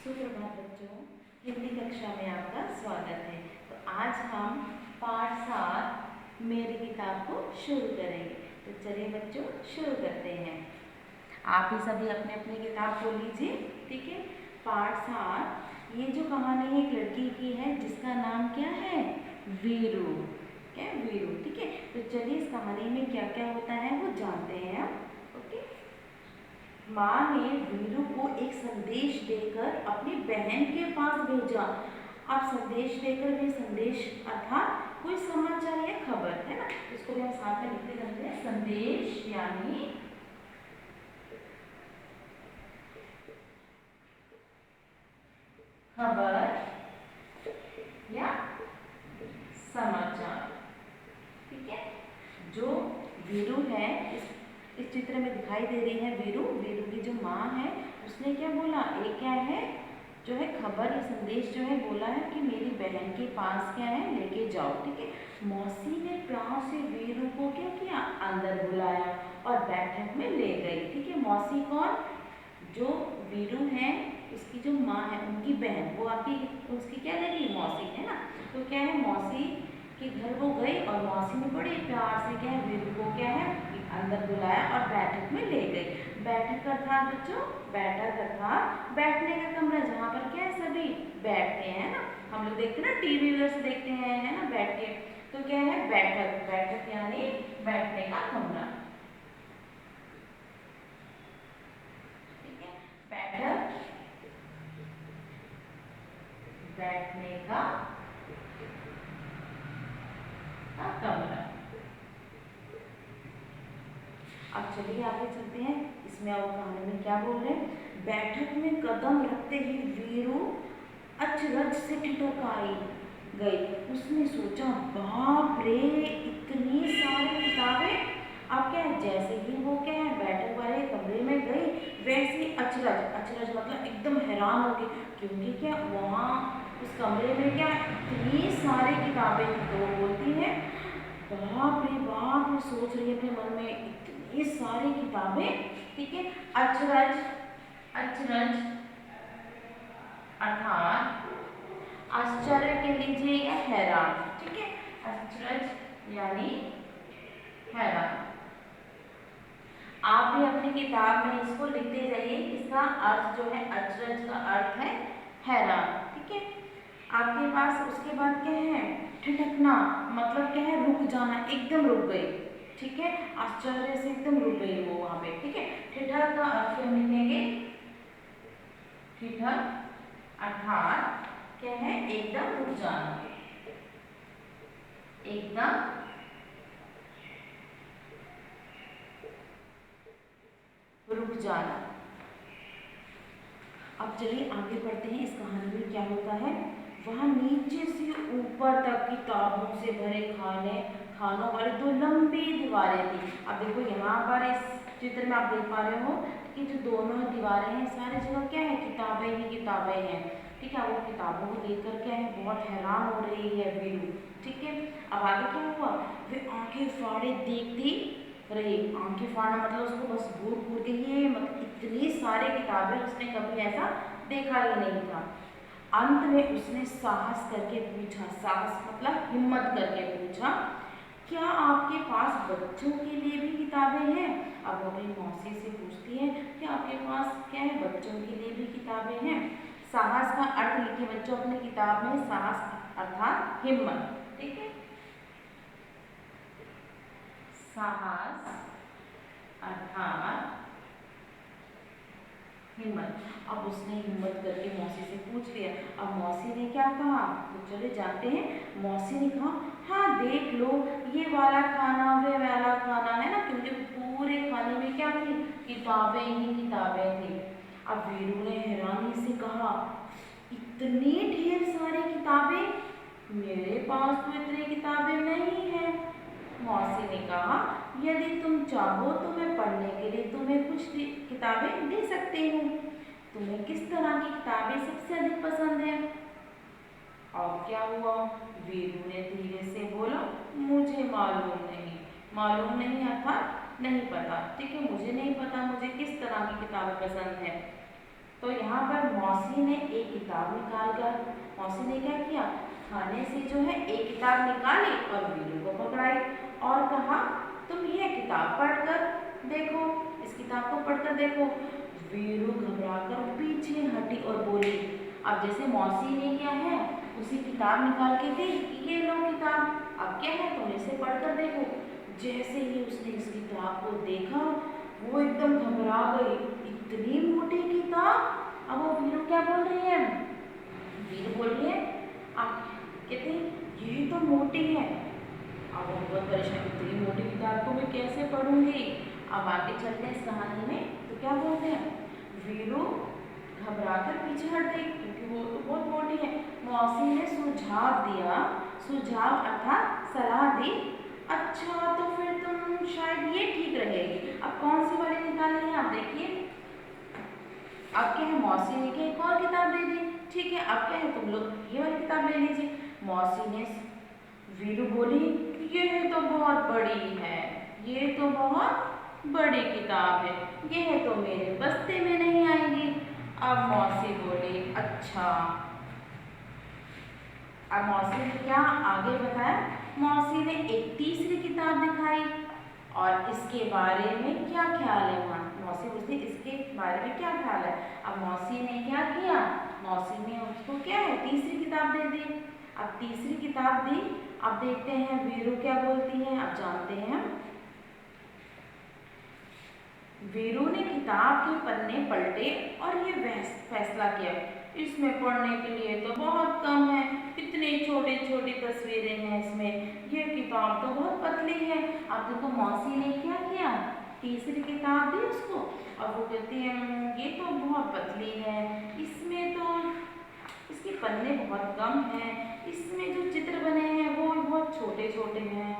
सुप्रभात बच्चों, हिंदी कक्षा में आपका स्वागत है। तो आज हम पाठ 7 मेरी किताब को शुरू करेंगे। तो चलिए बच्चों शुरू करते हैं। आप ही सभी अपने अपनी किताब खोल लीजिए। ठीक है, पाठ 7 ये जो कहानी एक लड़की की है जिसका नाम क्या है, वीरू। क्या है? वीरू। ठीक है, तो चलिए इस कहानी में क्या क्या होता है वो जानते हैं हम। ओके, माँ ने वीरू को एक संदेश देकर अपनी बहन के पास भेजा। अब संदेश देकर भी संदेश अर्थात कोई समाचार या खबर है ना, इसको भी हम साथ में लिखते जाते हैं। संदेश यानी खबर या समाचार। ठीक है, जो वीरू है इस चित्र में दिखाई दे रही है, वीरू की जो माँ है उसने क्या बोला, एक क्या है जो है खबर या संदेश जो है बोला है कि मेरी बहन के पास क्या है लेके जाओ। ठीक है, मौसी ने प्यार से वीरू को क्या किया, अंदर बुलाया और बैठक में ले गई। ठीक है, मौसी कौन, जो वीरू है उसकी जो माँ है उनकी बहन, वो आपकी उसकी क्या लगी, मौसी है ना। तो क्या है, मौसी के घर वो गई और मौसी ने बड़े प्यार से क्या है वीरू को क्या है अंदर बुलाया और बैठक में ले गई। बैठक अर्थात बच्चों, बैठक अर्थात बैठने का कमरा जहाँ पर क्या है सभी बैठते हैं ना। हम लोग देखते हैं ना, टीवी वगैरह से देखते हैं है ना बैठ के। तो क्या है, बैठक, बैठक यानी बैठने का कमरा। ठीक है, बैठक बैठने का कमरा। अब चलिए आगे चलते हैं, इसमें और कहानी में क्या बोल रहे हैं। बैठक में कदम रखते ही वीरू अचरज से ठिठक आई गई। उसने सोचा, बाप रे इतनी सारी किताबें। अब क्या है, जैसे ही वो क्या है बैठक वाले कमरे में गई वैसे ही अचरज, अचरज मतलब एकदम हैरान हो गई, क्योंकि क्या वहाँ उस कमरे में क्या इतनी सारी किताबें थी। तो वो बोलती है, बाप रे बाप, मैं सोच रही अपने मन में इतनी सारी किताबें। ठीक है, अचरज, अचरज अर्थात आश्चर्य के लीजिए या हैरान। ठीक है, अचरज यानी हैरान। आप भी अपनी किताब में इसको लिखते जाइए। इसका अर्थ जो है, अचरज का अर्थ है हैरान। ठीक है, आपके पास उसके बाद क्या है, ठिठकना मतलब क्या है, रुक जाना, एकदम रुक गई। ठीक है, आश्चर्य से एकदम रुक गई वो वहां पे। ठीक है, ठिठक का अर्थ हम लिखेंगे, ठिठक अर्थात क्या है, एकदम रुक जाना, एकदम रुक जाना। अब चलिए आगे बढ़ते हैं, इस कहानी में क्या होता है। वहां नीचे से ऊपर तक किताबों से भरे खानों वाली 2 लंबी दीवारें थी। अब देखो यहाँ पर इस चित्र में आप देख पा रहे हो कि जो दोनों दीवारें हैं सारी जगह क्या है, किताबें ही किताबें हैं। ठीक है, वो किताबों को देखकर क्या है बहुत हैरान हो रही है वीरू। ठीक है, अब आगे क्या हुआ, वे आंखें फाड़े देखती रही। आंखें फाड़ना मतलब उसको बस घूर घूर के ही, मतलब इतनी सारी किताबें उसने कभी ऐसा देखा ही नहीं था। अंत में उसने साहस करके पूछा, साहस मतलब हिम्मत करके पूछा, क्या आपके पास बच्चों के लिए भी किताबें हैं। अब वो अपनी मौसी से पूछती है कि आपके पास क्या है, बच्चों के लिए भी किताबें हैं। साहस का अर्थ लिखिए बच्चों अपनी किताब में, साहस अर्थात हिम्मत। ठीक है, साहस अर्थात हिम्मत। अब उसने हिम्मत करके मौसी से पूछ लिया। अब मौसी ने क्या कहा, तो चले जाते हैं। मौसी ने कहा, हाँ देख लो, ये वाला खाना वे वाला खाना है ना, क्योंकि पूरे खाने में क्या थी, किताबें ही किताबें थी। अब वीरू ने हैरानी से कहा, इतनी ढेर सारी किताबें, मेरे पास तो इतनी किताबें नहीं है। मौसी ने कहा, यदि तुम चाहो तो मैं पढ़ने के लिए तुम्हें कुछ किताबें दे सकती हूँ। तुम्हें किस तरह की किताबें सबसे अधिक पसंद है। और क्या हुआ, वीरू ने धीरे से बोला, मुझे मालूम नहीं। मालूम नहीं अर्थात नहीं पता। ठीक है, मुझे नहीं पता मुझे किस तरह की किताबें पसंद है। तो यहाँ पर मौसी ने एक किताब निकाल कर, मौसी ने क्या किया, खाने से जो है एक किताब निकाली और वीरू को पकड़ाई और कहा तुम ये किताब पढ़कर देखो, इस किताब को पढ़कर देखो। वीरू घबराकर पीछे हटी और बोली। अब जैसे मौसी ने क्या है उसी किताब निकाल के दी कि ये लो किताब, अब क्या है तुम इसे पढ़कर देखो। जैसे ही उसने इस किताब को देखा वो एकदम घबरा गई, इतनी मोटी किताब। अब वो वीरू क्या बोल रही है, वीरू बोल रही है आप कहते हैं ये तो मोटी है। अब वो बहुत परेशान, इतनी मोटी किताब को मैं कैसे पढ़ूंगी। अब आगे चलते हैं इस कहानी में, तो क्या बोलते हैं, वीरू घबराकर पीछे हट गई क्योंकि वो तो बहुत मोटी है। मौसी ने सुझाव दिया, सुझाव अर्थात सलाह दी, अच्छा तो फिर तुम शायद ये ठीक रहेगी। अब कौन सी वाली निकालनी है आप देखिए। अब क्या है मौसी ने क्या एक और किताब दे दी, ठीक है अब क्या है तुम लोग ये वाली किताब ले लीजिए। मौसी ने, वीरू बोली ये तो बहुत बड़ी है, ये तो बहुत बड़ी किताब है, यह तो मेरे बस्ते में नहीं आएगी। अब मौसी बोली अच्छा। अब मौसी ने क्या आगे बताया, मौसी ने एक तीसरी किताब दिखाई और इसके बारे में क्या ख्याल है वहाँ, मौसी पूछती इसके बारे में क्या ख्याल है। अब मौसी ने क्या किया, मौसी ने उसको क्या है तीसरी किताब दे दी। अब तीसरी किताब दी, अब देखते हैं वीरू क्या बोलती है, अब जानते हैं हम। वीरू ने किताब के पन्ने पलटे और ये फैसला किया इसमें पढ़ने के लिए तो बहुत कम है, इतनी छोटी छोटी तस्वीरें हैं इसमें, ये किताब तो बहुत पतली है। अब देखो मौसी ने क्या किया, तीसरी किताब दी उसको और वो कहती है ये तो बहुत पतली है, इसमें तो इसके पन्ने बहुत कम हैं, इसमें जो चित्र बने हैं वो बहुत छोटे छोटे हैं।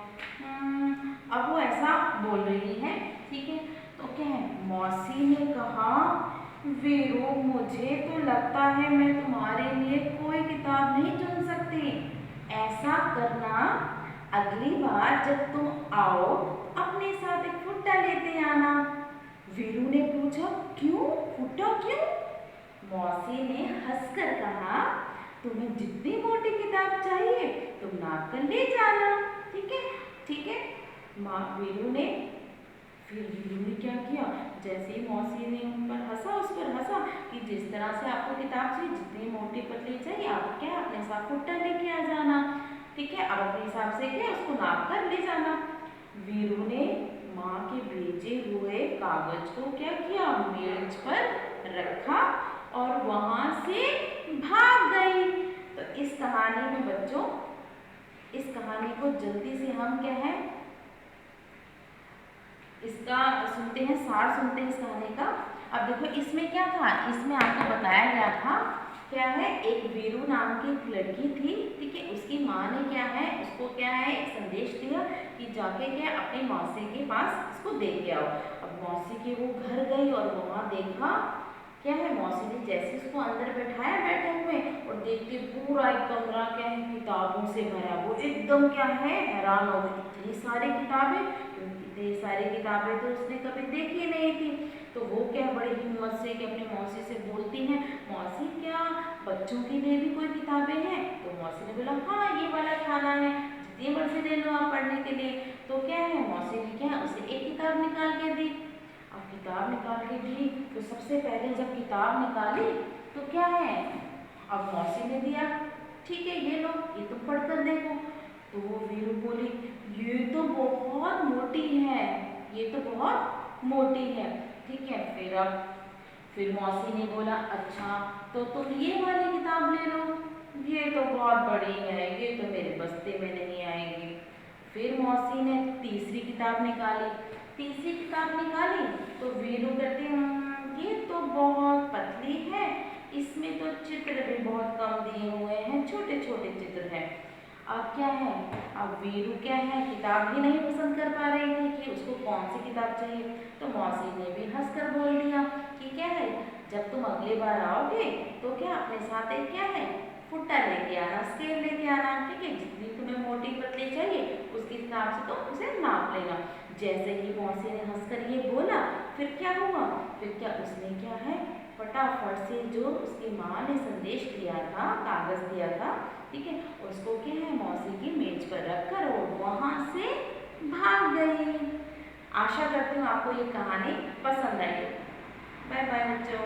अब वो ऐसा बोल रही है, ठीक है। तो क्या है मौसी ने कहा वीरू मुझे तो लगता है मैं तुम्हारे लिए कोई किताब नहीं चुन सकती, ऐसा करना अगली बार जब तुम आओ अपने साथ एक फुट्टा लेते आना। वीरू ने पूछा क्यों, फुट्टा क्यों। मौसी ने हंसकर कहा तुम्हें जितनी मोटी किताब चाहिए तुम नाप कर ले जाना, ठीक है ठीक है। माँ वीरू ने, फिर वीरू ने क्या किया, जैसे ही मौसी ने उन पर हंसा, उस पर हंसा कि जिस तरह से आपको किताब चाहिए जितनी मोटी पतली चाहिए आप क्या अपने साथ फुट्टा लेके आ जाना, ठीक है। अब अपने हिसाब से क्या उसको नाप कर ले जाना। वीरू ने माँ के भेजे हुए कागज को क्या किया, मेज पर रखा और वहां से भाग गई। तो इस कहानी में बच्चों, इस कहानी को जल्दी से हम क्या है इसका सुनते हैं, सार सुनते हैं इस कहानी का। अब देखो इसमें क्या था, इसमें आपको बताया गया था क्या है, एक वीरू नाम की एक लड़की थी, ठीक है। उसकी माँ ने क्या है उसको क्या है एक संदेश दिया कि जाके क्या अपनी मौसी के पास इसको दे के आओ। अब मौसी के वो घर गई और वहाँ देखा क्या है, मौसी ने जैसे उसको अंदर बैठाया बैठे हुए और देखते पूरा एक कमरा क्या है किताबों से भरा, वो एकदम क्या है हैरान हो गई, इतनी सारी किताबें, इतनी सारी किताबें तो उसने कभी देखी नहीं थी। तो वो क्या बड़ी हिम्मत से कि अपनी मौसी से बोलती हैं मौसी क्या बच्चों के लिए भी कोई किताबें हैं। तो मौसी ने बोला हाँ ये वाला खाना है, जितनी मर्जी ले लो आप पढ़ने के लिए। तो क्या है मौसी ने क्या उसे एक किताब निकाल के दी। अब किताब निकाल के दी तो सबसे पहले जब किताब निकाली तो क्या है, अब मौसी ने दिया ठीक है ये लो ये तुम पढ़ कर देखो। तो वो वीरू बोली ये तो बहुत मोटी है, ये तो बहुत मोटी है, ठीक है। फिर मौसी ने बोला अच्छा तो तुम ये वाली किताब ले लो, ये तो बहुत बड़ी है, ये तो मेरे बस्ते में नहीं आएगी। फिर मौसी ने तीसरी किताब निकाली, तीसरी किताब निकाली तो वीरू कहते हैं ये तो बहुत पतली है, इसमें तो चित्र भी बहुत कम दिए हुए हैं, छोटे छोटे चित्र हैं। अब क्या है, अब वीरू क्या है किताब भी नहीं पसंद कर पा रही थी कि उसको कौन सी किताब चाहिए। तो मौसी ने भी हंसकर बोल दिया कि क्या है जब तुम अगली बार आओगे तो क्या अपने साथ एक क्या है फुट्टा लेके आना, स्केल लेके आना, ठीक है। जितनी तुम्हें मोटी पतली चाहिए उसके हिसाब से तुम उसे नाप लेना। जैसे ही मौसी ने हंसकर ये बोला फिर क्या हुआ, फिर क्या उसने क्या है फटाफट से जो उसकी माँ ने संदेश दिया था, कागज़ दिया था, ठीक है, उसको क्या है मौसी की मेज पर रखकर वो वहाँ से भाग गई। आशा करती हूँ आपको ये कहानी पसंद आई। बाय बाय बच्चों।